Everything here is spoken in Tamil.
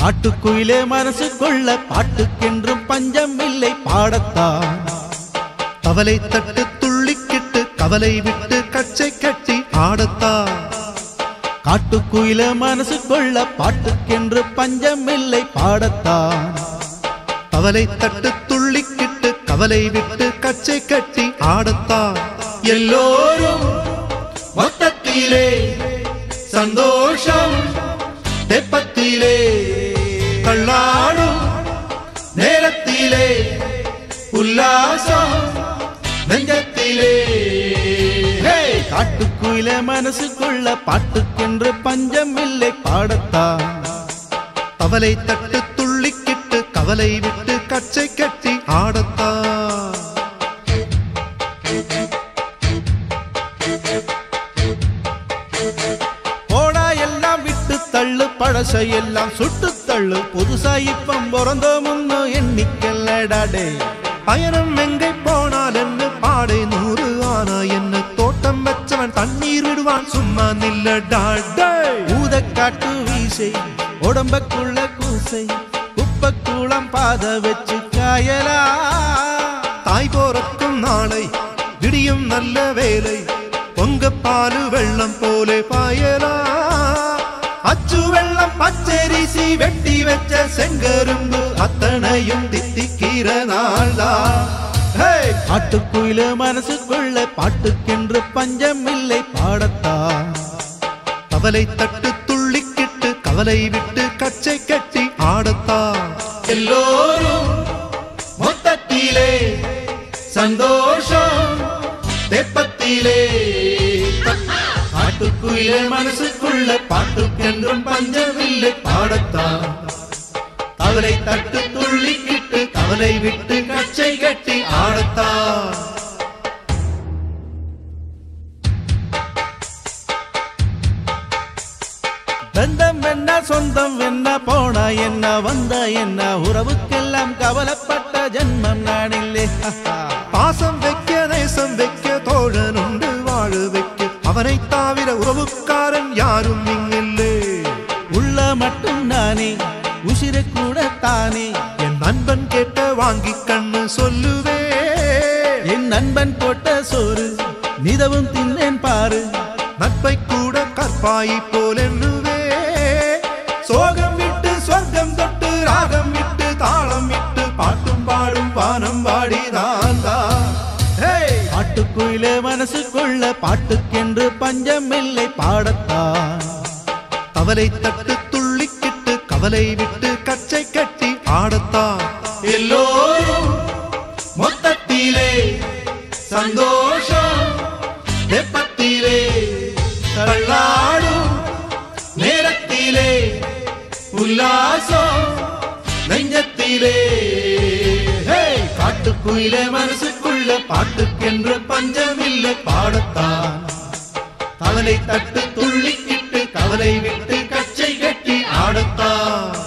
காட்டுக்குயிலே மனசுக்குள்ள பாட்டுக்கென்றும் பஞ்சம் இல்லை பாடத்தான். கவலை தட்டு துள்ளிக்கிட்டு கவலை விட்டு கச்சை கட்டி ஆடத்தான். காட்டுக்குயிலே மனசுக்குள்ள பாட்டுக்கென்று பஞ்சம் இல்லை பாடத்தான். கவலை தட்டு துள்ளிக்கிட்டு கவலை விட்டு கச்சை கட்டி ஆடத்தான். எல்லோரும் மொத்தத்திலே சந்தோஷம் தெப்பத்திலே தள்ளாடும் நேரத்திலே உல்லாசம் நெஞ்சத்திலே. காட்டுக்குயிலே மனசுக்குள்ள பாட்டுக்கென்று பஞ்சம் இல்லை பாடத்தான். கவலை தட்டு துள்ளிக்கிட்டு கவலை விட்டு கச்சை கட்டி ஆடத்தான். போடா எல்லாம் விட்டு தள்ளு பழசை எல்லாம் சுட்டு தள்ளு புதுசா இப்பம் பிறந்தோ முன்னோ எண்ணிக்கல்லடாடே. பயணம் எங்கே போனால் என்ன பாடை 100 ஆனா என்ன தோட்டம் வச்சவன் தண்ணீர் விடுவான் சும்மா நில்லடாடே. ஊதக்காட்டு வீசை உடம்பக்குள்ள கூசை குப்பக்கூளம் பாத வச்சு காயலா. தாய் போறக்கும் நாளை விடியும் நல்ல வேலை பொங்க பாலு வெள்ளம் போலே பாயலா. அச்சு வெள்ளம் பச்சரிசி வெட்டி வச்ச செங்கரும்பு அத்தனையும் தித்திக்கிற நாள்தான். காட்டுக்குயிலே மனசுக்குள்ள பாட்டுக்கென்று பஞ்சம் இல்லை பாடத்தான். கவலை தட்டு துள்ளிக்கிட்டு கவலை விட்டு கச்சை கட்டி ஆடத்தான். எல்லோரும் மொத்தத்திலே சந்தோஷம் தெப்பத்திலே. காட்டுக்குயிலே மனசுக்குள்ள பாட்டுக்கென்றும் பஞ்சம் இல்லை பாடத்தான். கவலை தட்டு துள்ளிக்கிட்டு கவலை விட்டு கச்சை கட்டி ஆடத்தான். பந்தம் என்ன சொந்தம் என்ன போனா என்ன வந்தா என்ன உறவுக்கெல்லாம் கவலைப்பட்ட ஜென்மம் நானில்லை. பாசம் வைக்க நேசம் வைக்க தோழன் உண்டு வாழ வைக்க அவனை தவிர உறவுக்காரன் யாரும் இங்கில்லே. உள்ள மட்டும் நானே உசிரை கூட தானே என் நண்பன் கேட்ட வாங்கி கண்ணு சொல்லுவே. என் நண்பன் போட்ட சோறு நிதவும் தின்னேன் பாரு. நட்பை கூட கற்பாயி போல் எண்ணுவே. சோகம் விட்டு சொர்க்கம் தொட்டு ராகம் விட்டு தாளம் விட்டு பாட்டும் பாடும் வானம் வாடிதான் தான். காட்டுக்குயிலே மனசுக்குள்ள பாட்டுக்கென்று பஞ்சம் இல்லை பாடத்தான். கவலை தட்டு துள்ளிக்கிட்டு கவலை விட்டு கச்சை கட்டி ஆடத்தான். எல்லோரும் மொத்தத்திலே சந்தோஷம் தெப்பத்திலே தள்ளாடும் நேரத்திலே உல்லாசம் நெஞ்சத்திலே. காட்டுக்குயிலே மனசுக்குள்ள பாட்டுக்கென்று பஞ்சம் இல்லை பாடத்தான். கவலை தட்டு துள்ளிக்கிட்டு கவலை விட்டு கச்சை கட்டி ஆடத்தான்.